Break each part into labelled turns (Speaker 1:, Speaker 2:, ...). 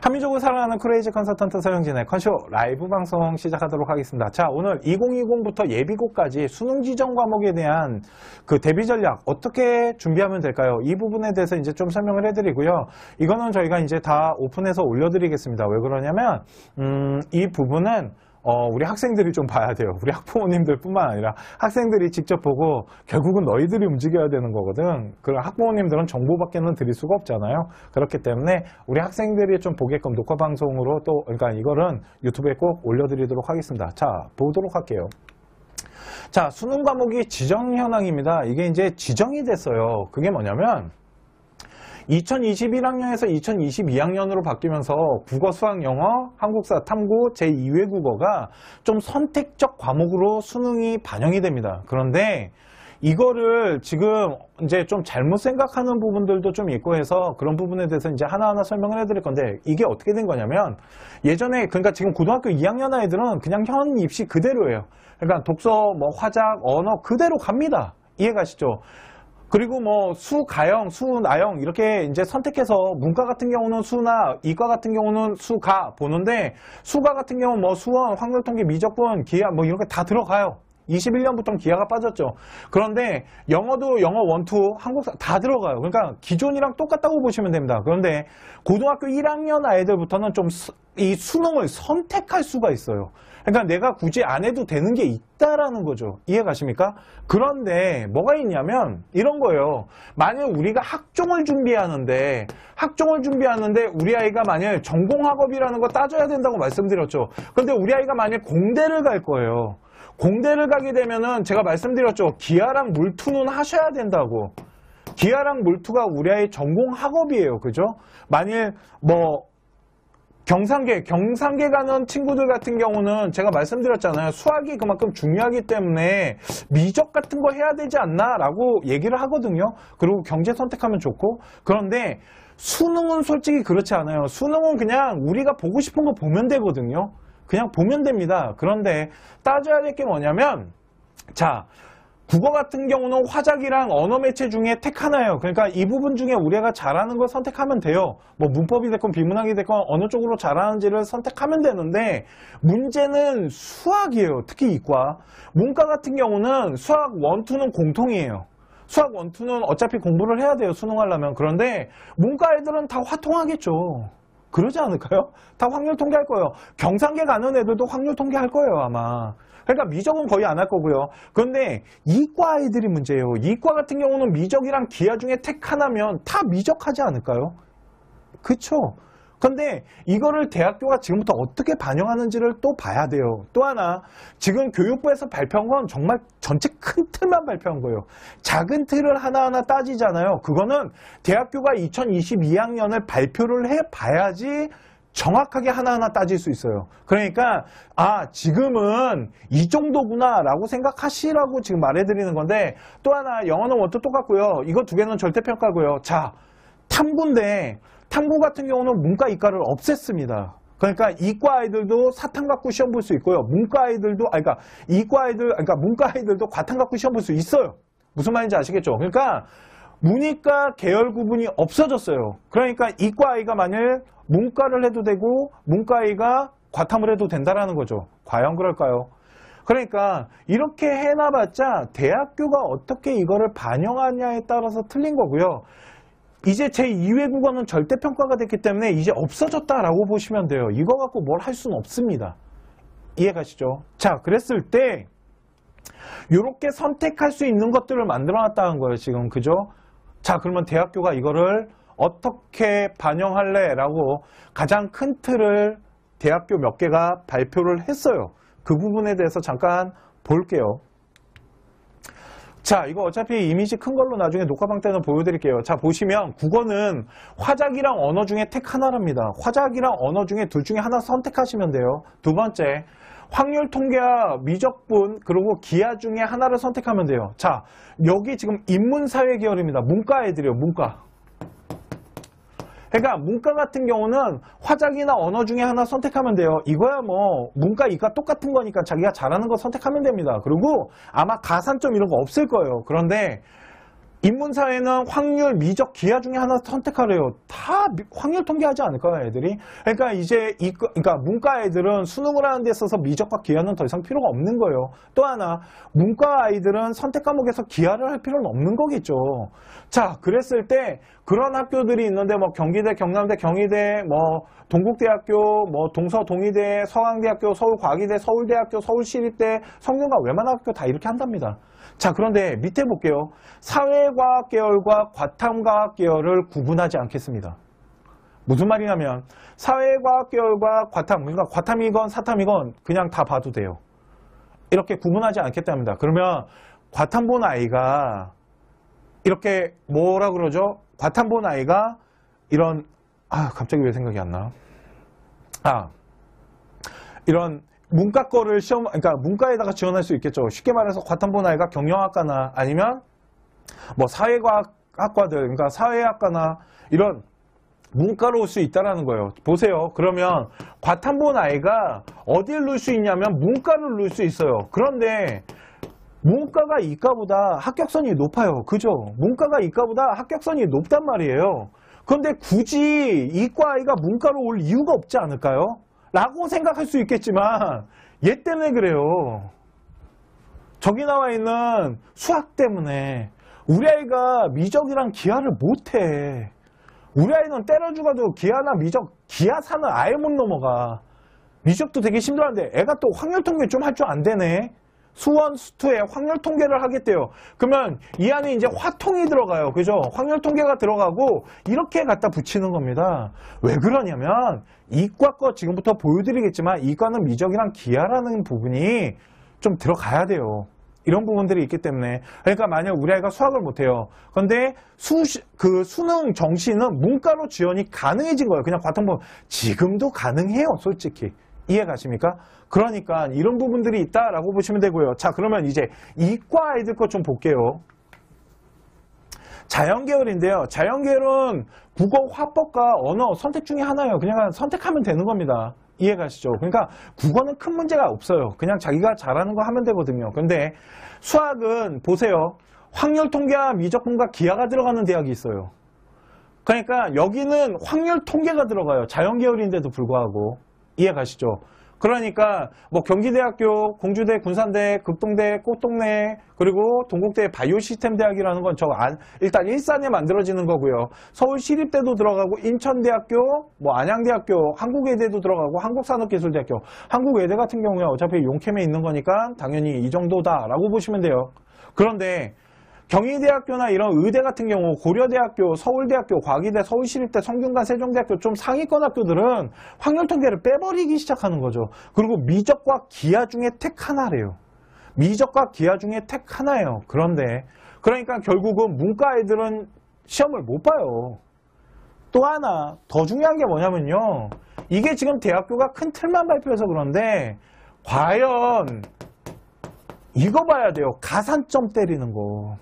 Speaker 1: 합리적으로 살아가는 크레이지 컨설턴트 서영진의 컨쇼 라이브 방송 시작하도록 하겠습니다. 자, 오늘 2020부터 예비고까지 수능 지정 과목에 대한 그 대비 전략 어떻게 준비하면 될까요? 이 부분에 대해서 이제 좀 설명을 해드리고요. 이거는 저희가 이제 다 오픈해서 올려드리겠습니다. 왜 그러냐면 이 부분은 우리 학생들이 좀 봐야 돼요. 우리 학부모님들 뿐만 아니라 학생들이 직접 보고 결국은 너희들이 움직여야 되는 거거든. 그럼 학부모님들은 정보밖에는 드릴 수가 없잖아요. 그렇기 때문에 우리 학생들이 좀 보게끔 녹화 방송으로 또 그러니까 이거는 유튜브에 꼭 올려드리도록 하겠습니다. 자, 보도록 할게요. 자, 수능 과목이 지정 현황입니다. 이게 이제 지정이 됐어요. 그게 뭐냐면 2021학년에서 2022학년으로 바뀌면서 국어, 수학, 영어, 한국사, 탐구, 제2외국어가 좀 선택적 과목으로 수능이 반영이 됩니다. 그런데 이거를 지금 이제 좀 잘못 생각하는 부분들도 좀 있고 해서 그런 부분에 대해서 이제 하나하나 설명을 해드릴 건데 이게 어떻게 된 거냐면 예전에 그러니까 지금 고등학교 2학년 아이들은 그냥 현 입시 그대로예요. 그러니까 독서, 뭐 화작, 언어 그대로 갑니다. 이해가시죠? 그리고 뭐 수, 가형, 수, 나형 이렇게 이제 선택해서 문과 같은 경우는 수나 이과 같은 경우는 수가 보는데 수가 같은 경우는 뭐 수원, 확률통계, 미적분, 기하 뭐 이렇게 다 들어가요. 21년부터는 기하가 빠졌죠. 그런데 영어도 영어 1, 2, 한국사 다 들어가요. 그러니까 기존이랑 똑같다고 보시면 됩니다. 그런데 고등학교 1학년 아이들부터는 좀 이 수능을 선택할 수가 있어요. 그러니까 내가 굳이 안 해도 되는 게 있다라는 거죠. 이해 가십니까? 그런데 뭐가 있냐면 이런 거예요. 만약 우리가 학종을 준비하는데 우리 아이가 만약 전공학업이라는 거 따져야 된다고 말씀드렸죠. 그런데 우리 아이가 만약 공대를 갈 거예요. 공대를 가게 되면은 제가 말씀드렸죠. 기하랑 물투는 하셔야 된다고. 기하랑 물투가 우리 아이 전공학업이에요. 그죠? 만일 뭐 경상계 가는 친구들 같은 경우는 제가 말씀드렸잖아요. 수학이 그만큼 중요하기 때문에 미적 같은 거 해야 되지 않나 라고 얘기를 하거든요. 그리고 경제 선택하면 좋고. 그런데 수능은 솔직히 그렇지 않아요. 수능은 그냥 우리가 보고 싶은 거 보면 되거든요. 그냥 보면 됩니다. 그런데 따져야 될 게 뭐냐면 자, 국어 같은 경우는 화작이랑 언어 매체 중에 택 하나예요. 그러니까 이 부분 중에 우리가 잘하는 걸 선택하면 돼요. 뭐 문법이 됐건 비문학이 됐건 어느 쪽으로 잘하는지를 선택하면 되는데 문제는 수학이에요. 특히 이과. 문과 같은 경우는 수학 1, 2는 공통이에요. 수학 1, 2는 어차피 공부를 해야 돼요. 수능하려면. 그런데 문과 애들은 다 화통하겠죠. 그러지 않을까요? 다 확률 통계할 거예요. 경상계 가는 애들도 확률 통계할 거예요, 아마. 그러니까 미적은 거의 안 할 거고요. 그런데 이과 아이들이 문제예요. 이과 같은 경우는 미적이랑 기하 중에 택 하나면 다 미적하지 않을까요? 그쵸? 근데 이거를 대학교가 지금부터 어떻게 반영하는지를 또 봐야 돼요. 또 하나, 지금 교육부에서 발표한 건 정말 전체 큰 틀만 발표한 거예요. 작은 틀을 하나하나 따지잖아요. 그거는 대학교가 2022학년을 발표를 해봐야지 정확하게 하나하나 따질 수 있어요. 그러니까 지금은 이 정도구나 라고 생각하시라고 지금 말해드리는 건데 또 하나, 영어는 원투 똑같고요. 이거 두 개는 절대평가고요. 자, 탐구인데 탐구 같은 경우는 문과, 이과를 없앴습니다. 그러니까 이과 아이들도 사탐 갖고 시험 볼 수 있고요. 문과 아이들도, 문과 아이들도 과탐 갖고 시험 볼 수 있어요. 무슨 말인지 아시겠죠? 그러니까 문이과 계열 구분이 없어졌어요. 그러니까 이과 아이가 만일 문과를 해도 되고 문과 아이가 과탐을 해도 된다라는 거죠. 과연 그럴까요? 그러니까 이렇게 해놔봤자 대학교가 어떻게 이거를 반영하냐에 따라서 틀린 거고요. 이제 제2외국어는 절대평가가 됐기 때문에 이제 없어졌다라고 보시면 돼요. 이거 갖고 뭘 할 수는 없습니다. 이해가시죠? 자, 그랬을 때 이렇게 선택할 수 있는 것들을 만들어놨다는 거예요. 지금 그죠? 자, 그러면 대학교가 이거를 어떻게 반영할래? 라고 가장 큰 틀을 대학교 몇 개가 발표를 했어요. 그 부분에 대해서 잠깐 볼게요. 자, 이거 어차피 이미지 큰 걸로 나중에 녹화방 때는 보여드릴게요. 자, 보시면 국어는 화작이랑 언어 중에 택 하나랍니다. 화작이랑 언어 중에 둘 중에 하나 선택하시면 돼요. 두 번째, 확률 통계와 미적분 그리고 기하 중에 하나를 선택하면 돼요. 자, 여기 지금 인문사회 계열입니다. 문과 애들이에요. 문과. 그러니까 문과 같은 경우는 화작이나 언어 중에 하나 선택하면 돼요. 이거야 뭐 문과, 이과 똑같은 거니까 자기가 잘하는 거 선택하면 됩니다. 그리고 아마 가산점 이런 거 없을 거예요. 그런데 인문사회는 확률, 미적, 기하 중에 하나 선택하래요. 다 확률 통계하지 않을까요, 애들이? 그러니까 이제 그러니까 문과 애들은 수능을 하는 데 있어서 미적과 기하는 더 이상 필요가 없는 거예요. 또 하나, 문과 아이들은 선택 과목에서 기하를 할 필요는 없는 거겠죠. 자, 그랬을 때 그런 학교들이 있는데 뭐 경기대, 경남대, 경희대, 뭐 동국대학교, 뭐 동서동의대, 서강대학교, 서울과기대, 서울대학교, 서울시립대, 성균관 웬만한 학교 다 이렇게 한답니다. 자, 그런데 밑에 볼게요. 사회과학 계열과 과탐과학 계열을 구분하지 않겠습니다. 무슨 말이냐면 사회과학 계열과 과탐, 그러니까 과탐이건 사탐이건 그냥 다 봐도 돼요. 이렇게 구분하지 않겠답니다. 그러면 과탐 본 아이가 이렇게 뭐라 그러죠? 과탐 본 아이가 이런 갑자기 왜 생각이 안 나? 이런 문과 거를 그러니까 문과에다가 지원할 수 있겠죠. 쉽게 말해서 과탐 본 아이가 경영학과나 아니면 뭐 사회과학과들, 그러니까 사회학과나 이런 문과로 올 수 있다라는 거예요. 보세요. 그러면 과탐 본 아이가 어디를 넣을 수 있냐면 문과를 넣을 수 있어요. 그런데 문과가 이과보다 합격선이 높아요. 그죠? 문과가 이과보다 합격선이 높단 말이에요. 그런데 굳이 이과 아이가 문과로 올 이유가 없지 않을까요? 라고 생각할 수 있겠지만 얘 때문에 그래요. 저기 나와 있는 수학 때문에 우리 아이가 미적이랑 기하를 못해. 우리 아이는 때려 죽어도 기하나 미적, 기하사는 아예 못 넘어가. 미적도 되게 힘들었는데 애가 또 확률 통계 좀 할 줄 안 되네. 수원, 수투에 확률 통계를 하겠대요. 그러면 이 안에 이제 화통이 들어가요. 그죠? 확률 통계가 들어가고 이렇게 갖다 붙이는 겁니다. 왜 그러냐면 이과 거 지금부터 보여드리겠지만 이과는 미적이랑 기하라는 부분이 좀 들어가야 돼요. 이런 부분들이 있기 때문에. 그러니까 만약 우리 아이가 수학을 못해요. 그런데 수능 정시는 문과로 지원이 가능해진 거예요. 그냥 과통본 지금도 가능해요. 솔직히. 이해 가십니까? 그러니까 이런 부분들이 있다라고 보시면 되고요. 자, 그러면 이제 이과 아이들 것 좀 볼게요. 자연계열인데요. 자연계열은 국어, 화법과 언어 선택 중에 하나예요. 그냥 선택하면 되는 겁니다. 이해 가시죠? 그러니까 국어는 큰 문제가 없어요. 그냥 자기가 잘하는 거 하면 되거든요. 근데 수학은 보세요. 확률 통계와 미적분과 기하가 들어가는 대학이 있어요. 그러니까 여기는 확률 통계가 들어가요. 자연계열인데도 불구하고. 이해 가시죠? 그러니까 뭐 경기대학교, 공주대, 군산대, 급동대, 꽃동네, 그리고 동국대 바이오시스템대학이라는 건 일단 일산에 만들어지는 거고요. 서울시립대도 들어가고 인천대학교, 뭐 안양대학교, 한국외대도 들어가고 한국산업기술대학교, 한국외대 같은 경우에 어차피 용캠에 있는 거니까 당연히 이 정도다라고 보시면 돼요. 그런데 경희대학교나 이런 의대 같은 경우 고려대학교, 서울대학교, 과기대, 서울시립대, 성균관, 세종대학교 좀 상위권 학교들은 확률 통계를 빼버리기 시작하는 거죠. 그리고 미적과 기하 중에 택 하나래요. 미적과 기하 중에 택 하나예요. 그러니까 결국은 문과 애들은 시험을 못 봐요. 또 하나 더 중요한 게 뭐냐면요. 이게 지금 대학교가 큰 틀만 발표해서 그런데 과연 이거 봐야 돼요. 가산점 때리는 거.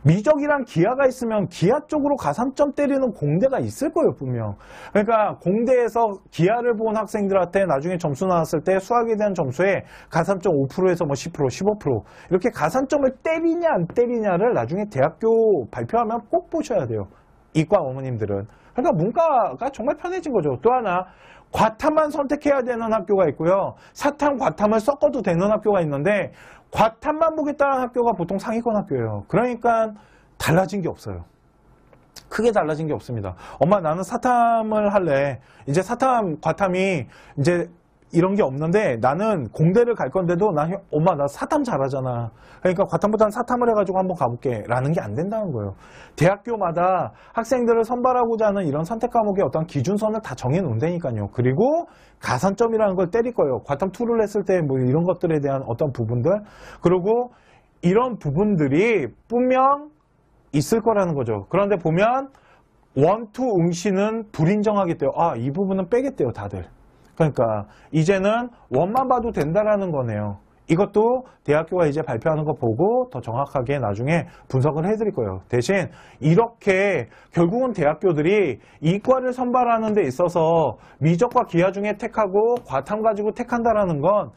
Speaker 1: 미적이랑 기하가 있으면 기하 쪽으로 가산점 때리는 공대가 있을 거예요, 분명. 그러니까 공대에서 기하를 본 학생들한테 나중에 점수 나왔을 때 수학에 대한 점수에 가산점 5%에서 뭐 10%, 15% 이렇게 가산점을 때리냐 안 때리냐를 나중에 대학교 발표하면 꼭 보셔야 돼요. 이과 어머님들은. 그러니까 문과가 정말 편해진 거죠. 또 하나 과탐만 선택해야 되는 학교가 있고요. 사탐, 과탐을 섞어도 되는 학교가 있는데 과탐만 보겠다는 학교가 보통 상위권 학교예요. 그러니까 달라진 게 없어요. 크게 달라진 게 없습니다. 엄마 나는 사탐을 할래. 이제 사탐, 과탐이 이제 이런 게 없는데 나는 공대를 갈 건데도 엄마 나 사탐 잘하잖아. 그러니까 과탐보다는 사탐을 해가지고 한번 가볼게 라는 게 안 된다는 거예요. 대학교마다 학생들을 선발하고자 하는 이런 선택 과목의 어떤 기준선을 다 정해놓는다니까요. 그리고 가산점이라는 걸 때릴 거예요. 과탐 2를 했을 때 뭐 이런 것들에 대한 어떤 부분들. 그리고 이런 부분들이 분명 있을 거라는 거죠. 그런데 보면 1, 2 응시는 불인정하겠대요. 이 부분은 빼겠대요, 다들. 그러니까 이제는 원만 봐도 된다라는 거네요. 이것도 대학교가 이제 발표하는 거 보고 더 정확하게 나중에 분석을 해드릴 거예요. 대신 이렇게 결국은 대학교들이 이과를 선발하는 데 있어서 미적과 기하 중에 택하고 과탐 가지고 택한다라는 건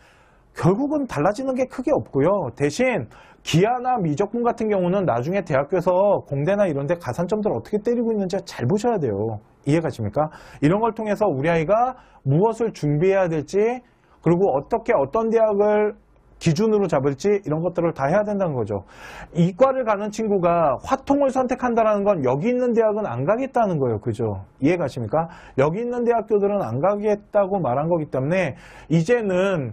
Speaker 1: 결국은 달라지는 게 크게 없고요. 대신 기아나 미적분 같은 경우는 나중에 대학교에서 공대나 이런 데 가산점들 어떻게 때리고 있는지 잘 보셔야 돼요. 이해가십니까? 이런 걸 통해서 우리 아이가 무엇을 준비해야 될지, 그리고 어떻게 어떤 대학을 기준으로 잡을지 이런 것들을 다 해야 된다는 거죠. 이과를 가는 친구가 화통을 선택한다는 건 여기 있는 대학은 안 가겠다는 거예요. 그죠? 이해가십니까? 여기 있는 대학교들은 안 가겠다고 말한 거기 때문에 이제는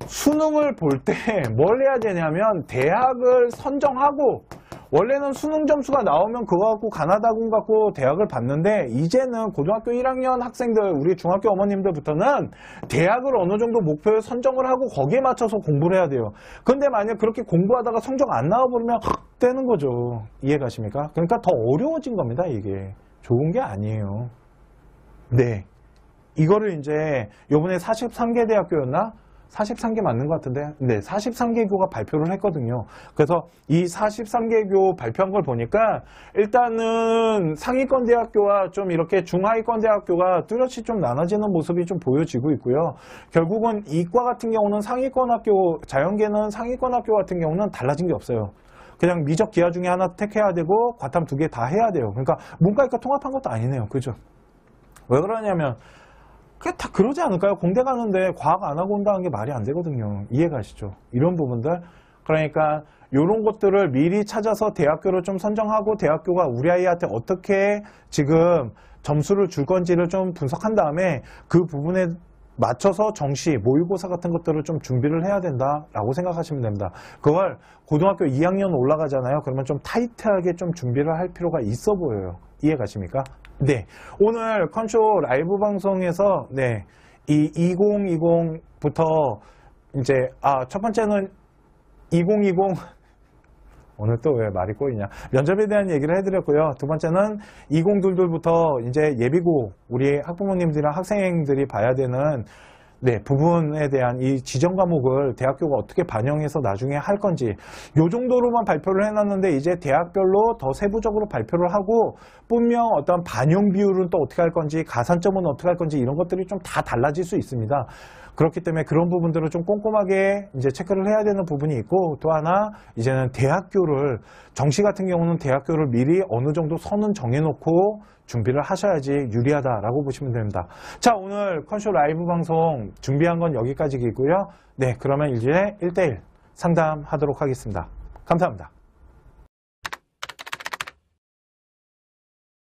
Speaker 1: 수능을 볼 때 뭘 해야 되냐면 대학을 선정하고, 원래는 수능 점수가 나오면 그거 갖고 가나다군 갖고 대학을 봤는데 이제는 고등학교 1학년 학생들, 우리 중학교 어머님들부터는 대학을 어느 정도 목표에 선정을 하고 거기에 맞춰서 공부를 해야 돼요. 근데 만약 그렇게 공부하다가 성적 안 나와버리면 확 되는 거죠. 이해가십니까? 그러니까 더 어려워진 겁니다. 이게 좋은 게 아니에요. 네, 이거를 이제 요번에 43개 대학교였나? 43개 맞는 것 같은데, 네, 43개 교가 발표를 했거든요. 그래서 이 43개 교 발표한 걸 보니까 일단은 상위권 대학교와 좀 이렇게 중하위권 대학교가 뚜렷이 좀 나눠지는 모습이 좀 보여지고 있고요. 결국은 이과 같은 경우는 상위권 학교, 자연계는 상위권 학교 같은 경우는 달라진 게 없어요. 그냥 미적 기하 중에 하나 택해야 되고 과탐 2개 다 해야 돼요. 그러니까 문과이과 통합한 것도 아니네요. 그죠? 왜 그러냐면 그게 다 그러지 않을까요? 공대 가는데 과학 안 하고 온다는 게 말이 안 되거든요. 이해가시죠? 이런 부분들. 그러니까 이런 것들을 미리 찾아서 대학교를 좀 선정하고 대학교가 우리 아이한테 어떻게 지금 점수를 줄 건지를 좀 분석한 다음에 그 부분에 맞춰서 정시, 모의고사 같은 것들을 좀 준비를 해야 된다라고 생각하시면 됩니다. 그걸 고등학교 2학년 올라가잖아요. 그러면 좀 타이트하게 좀 준비를 할 필요가 있어 보여요. 이해가십니까? 네, 오늘 컨쇼 라이브 방송에서 네, 이 2020부터 이제 첫 번째는 2020 오늘 또 왜 말이 꼬이냐, 면접에 대한 얘기를 해드렸고요. 두 번째는 2022부터 이제 예비고 우리 학부모님들이랑 학생들이 봐야 되는 네, 부분에 대한 이 지정 과목을 대학교가 어떻게 반영해서 나중에 할 건지, 요 정도로만 발표를 해놨는데 이제 대학별로 더 세부적으로 발표를 하고 분명 어떤 반영 비율은 또 어떻게 할 건지, 가산점은 어떻게 할 건지 이런 것들이 좀 다 달라질 수 있습니다. 그렇기 때문에 그런 부분들을 좀 꼼꼼하게 이제 체크를 해야 되는 부분이 있고, 또 하나 이제는 대학교를, 정시 같은 경우는 대학교를 미리 어느 정도 선은 정해놓고 준비를 하셔야지 유리하다라고 보시면 됩니다. 자, 오늘 컨쇼 라이브 방송 준비한 건 여기까지이고요. 네, 그러면 이제 1대1 상담하도록 하겠습니다. 감사합니다.